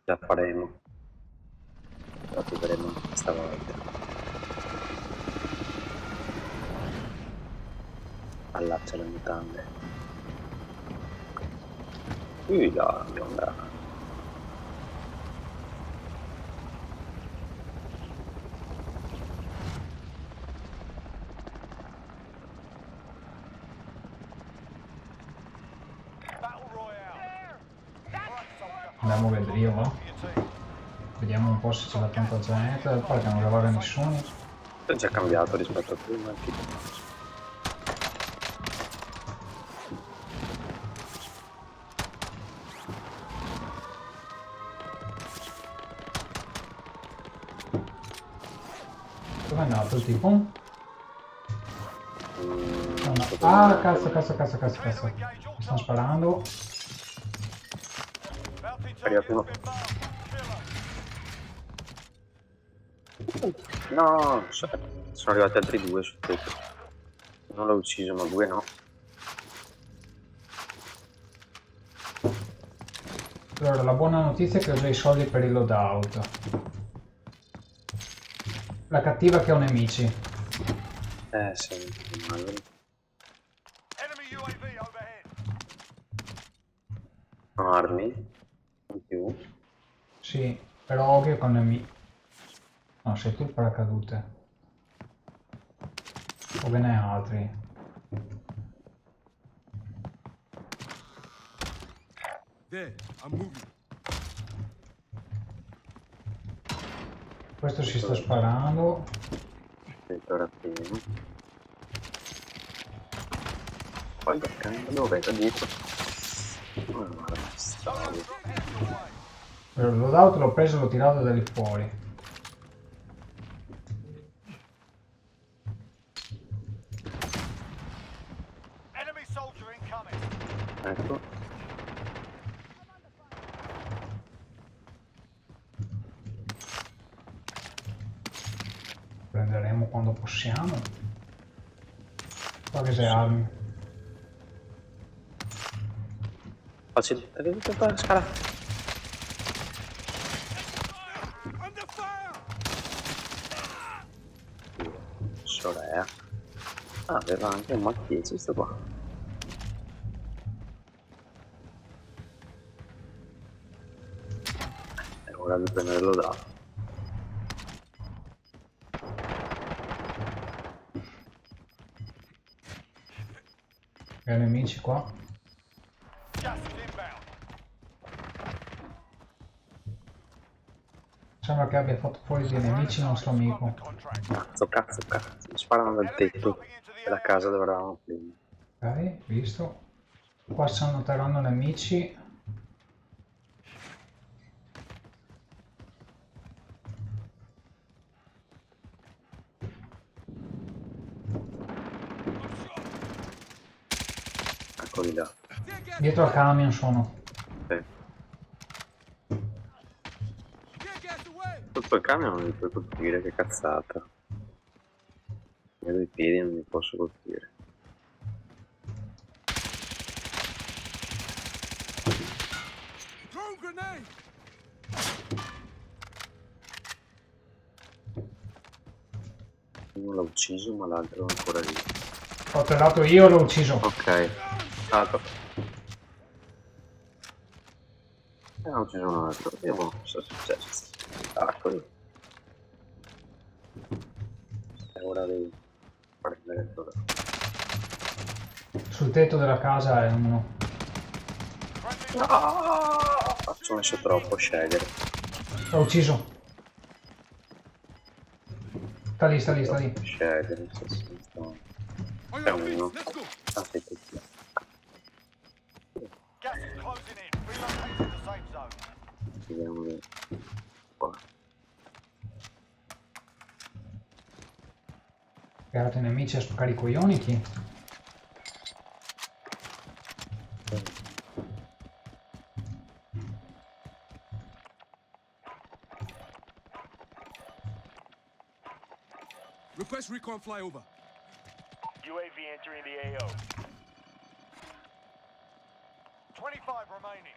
La faremo. La troveremo stavolta. Allaccia le mutande. Là, bionda. Andiamo a vedere io, va? Vediamo un po' se c'è la tanta gente, perché non levare nessuno. È già cambiato rispetto a prima. Dove è andato il tipo? No. Ah, cazzo. Stanno sparando. Arrivato. No, sono arrivati altri due sul tetto. Non l'ho ucciso, ma due no. Allora, la buona notizia è che ho già i soldi per il loadout. La cattiva è che ho nemici. Sì, immagino. Armi in più. Sì, però occhio con nemici. No, sei tu il paracadute. O ve ne altri? There, I'm moving. Questo si sta sparando. Ora pieno. Poi dove da dietro? Il loadout l'ho preso e l'ho tirato da lì fuori. Ecco. Prenderemo quando possiamo. Qua che sei armi. Facile, arriva la scala. Under fire! Sorea. Ah, aveva anche un Mach 10 sto qua. È ora di prenderlo da. E nemici qua. Sembra che abbia fatto fuori dei nemici il nostro amico. Cazzo. Mi sparano dal tetto della casa dove eravamo prima. Ok, visto. Qua stanno atterrando nemici. Eccoli là. Dietro al camion sono. Sì. Get gas away! Sotto il camion non mi puoi colpire, che cazzata. Vedo i piedi non mi posso colpire. Drone grenade! Uno l'ho ucciso ma l'altro è ancora lì. Ho atterrato io e l'ho ucciso. Ok. Stato. Ne ho ucciso un altro. Vediamo cosa è successo. Eccoli. È ora di prendere il loro. Sul tetto della casa è uno. No! Ci ho messo troppo a scegliere. L'ho ucciso. Sta lì. Scegliere, nel senso che sto... On C'è your feet, uno. let's go! Ah, sì, tutti. Vediamo di... qua. Guardate i nemici a spaccare i coglioni chi? Request recon flyover. UAV entering the AO. 25 remaining.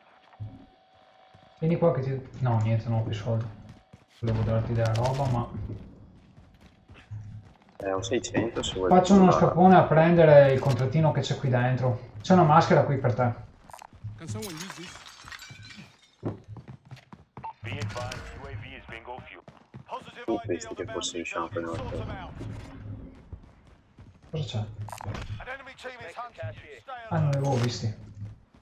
Vieni qua che ti... No, niente, non ho più soldi. Volevo darti della roba, ma... Ho 600 se vuoi. Faccio uno comprare. scappone a prendere il contrattino che c'è qui dentro. C'è una maschera qui per te. Can someone use this? Be advised, UAV is bingo fuel. Positive ID Questi on che the forse bounty riusciamo a target. prendere. Sort them out. Cosa c'è? An enemy team is hunting you. Stay Ah, non li alert. avevo visti.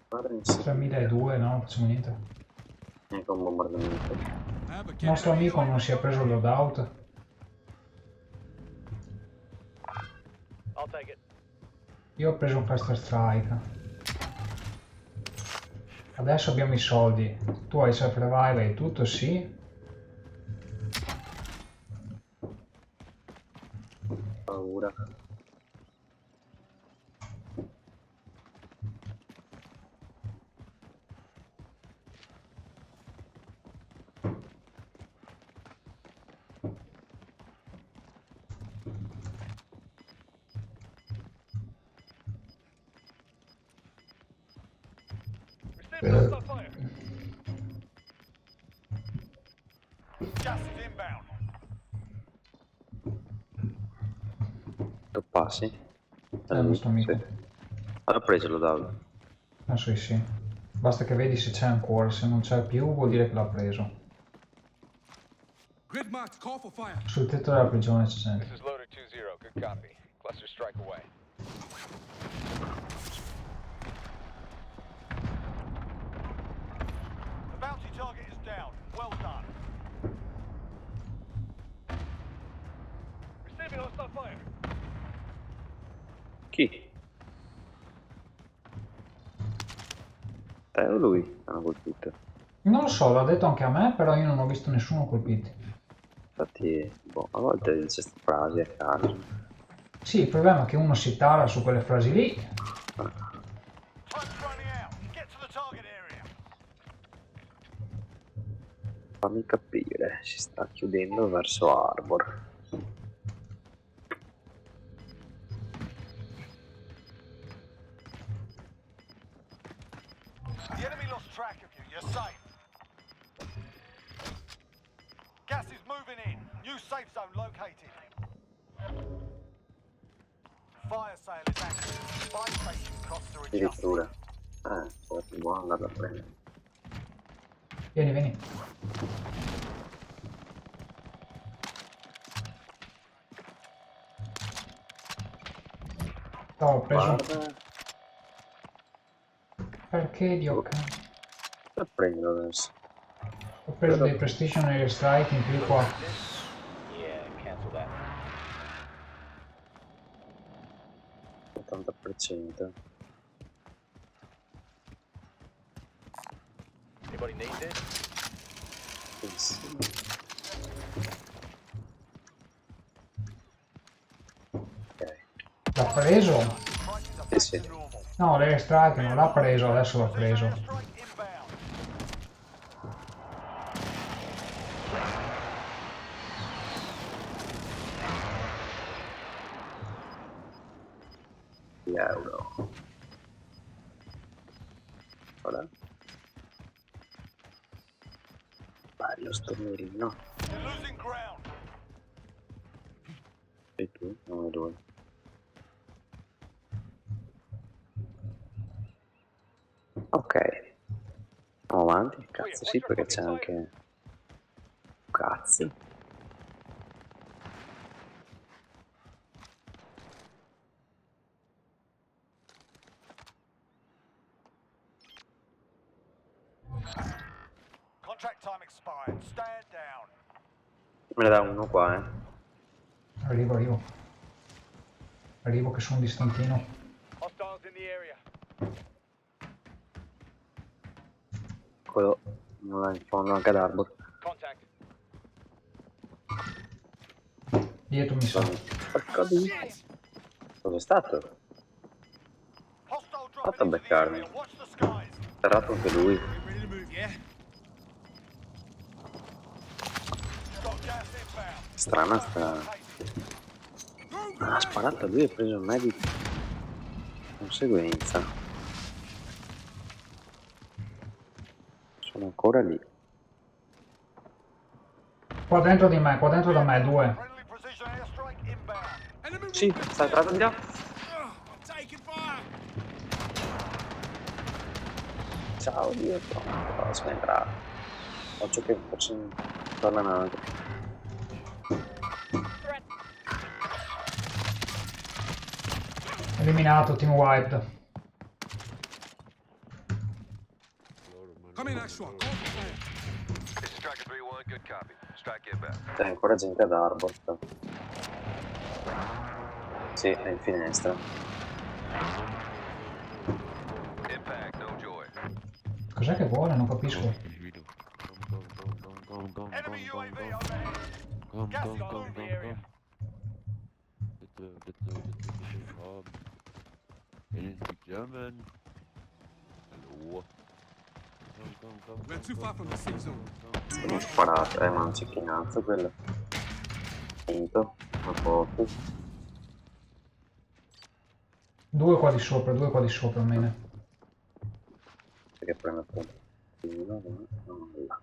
Guarda insieme. 3200, no, non facciamo niente. Neanche un bombardamento. I have a Il nostro amico non si è preso il loadout. I'll take it. Io ho preso un Cluster Strike. Adesso abbiamo i soldi. Tu hai self-revive e tutto, sì. Paura. Receiving hostile fire. Gas is inbound. Tu passi? È il nostro amico. Sì. Allora preselo da. Penso di sì. Basta che vedi se c'è ancora. Se non c'è più vuol dire che l'ha preso. Grid marks call for fire. Sul tetto della prigione c'è gente. This is loader 2-0. Good copy. Cluster strike away. The bounty target is down. Well done. Receiving hostile fire. Chi? Te o lui? Hanno colpito. Non lo so, l'ha detto anche a me, però io non ho visto nessuno colpito. Infatti, boh, a volte dice queste frasi a caso. Sì, il problema è che uno si tara su quelle frasi lì. Time's running out. Get to the target area. Fammi capire, si sta chiudendo verso Arbor. The enemy lost track of you. You're safe. Gas is moving in. New safe zone located. Fire sale is active. Fire station costs are adjusted. Addirittura. Sarà più buono andarla a prendere. Vieni, vieni. No, ho preso... Guarda, Perché Dio cane? la prendo adesso. Ho preso dei Precision Air Strike in più qua. Yeah, cancel that. 80%. Anybody need this? Benissimo. Ok. L'ha preso? Prices are back Sì. to normal. No, l'Air Strike non l'ha preso, adesso l'ha preso. Airstrike inbound. €. Ora. Bello sto mirino. You're losing ground. E tu? No, due. Ok. Andiamo avanti. Cazzo sì, perché c'è anche... Cazzo. Contract time expired. Stand down. Me ne dà uno qua, eh. Arrivo, arrivo. Arrivo che sono distantino. Hostiles in the area. Quello non là in fondo anche ad Arbor. Contact. Dietro mi sa. Porca di... Dove è stato? Hostile Fatto a dropping into the beccarmi. area. Watch the skies. Serrato anche lui. Get ready to move, yeah? Got gas inbound. Strana sta... Ha sparato a lui e ha preso il medic. Conseguenza. Sono ancora lì. Qua dentro di me, qua dentro da me, due. Friendly precision airstrike inbound. Enemy Sì, movement. sta entrando di là. I'm taking fire. Ciao Dio, no, sono entrato. Faccio che forse torna un altro. Eliminato, team wiped. Come in, Ashwa. Call for fire. This is Striker 3-1, good copy. Strike inbound. C'è ancora gente ad Arbor. Sì, è in finestra. Impact, no joy. Cos'è che vuole? Non capisco. Enemy UAV overhead. Gas is moving the area. German. Hallo. We're too far from the safe zone. Sono sparato, ma non c'è chinazzo quello. Finito, a poco. Due qua di sopra, almeno. Perché prendo appunto. Uno, no, là.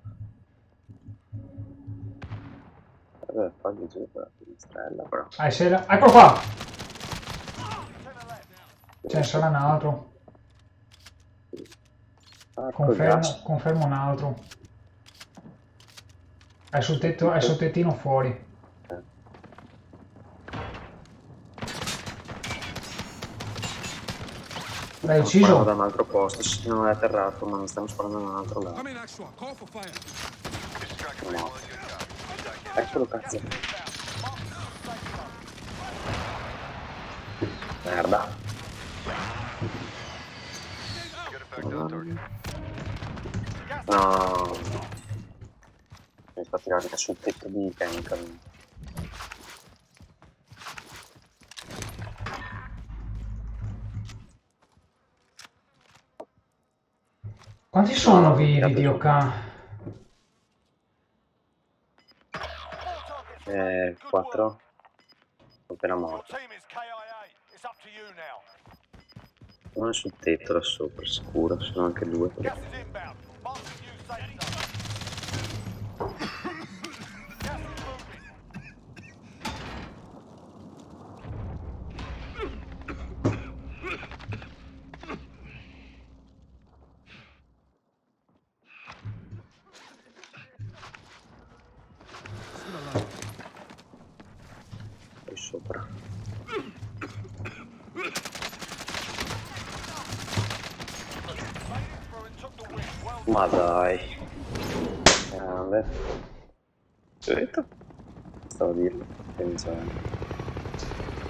Deve fargli giù per la finestrella, però. Ecco qua! To the left. Ce ne sarà un altro. Ah, col gas. Confermo un altro. È sul tetto, è sul tettino fuori. L'hai Stiamo sparando ucciso? da un altro posto, sì, non è atterrato, ma non stiamo sparando da un altro lato. Come in, Ashwa. Call for fire. This is Striker 3-1, No. good copy. Eccolo cazzo. Inbound. Mark the safe zone. Merda. Good effect on target. No. Mi sta tirando anche sul tetto di chemical. Quanti sono vivi, Dio ca? All targets. Good 4. work. Sono appena Your morto. team is KIA. It's up to you now. Uno è sul tetto là sopra, sicuro, sono anche due. Gas is inbound. Mark the new safe zone. Gas is moving. Still alive. Poi sopra. Made it through and took the win. Well Ma dai. Grande. Vedete? Stavo a dirlo. Pensavo.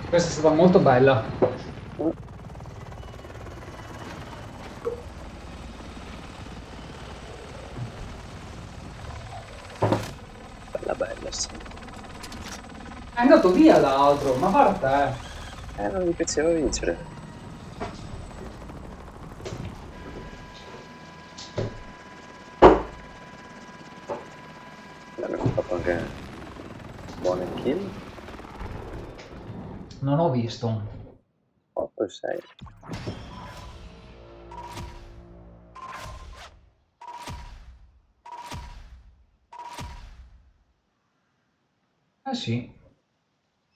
Questa è stata molto bella. Bella bella, sì. È andato via l'altro, ma guarda te. Non mi piaceva vincere. Abbiamo fatto anche buone kill. Non ho visto. 8 e 6. Eh sì.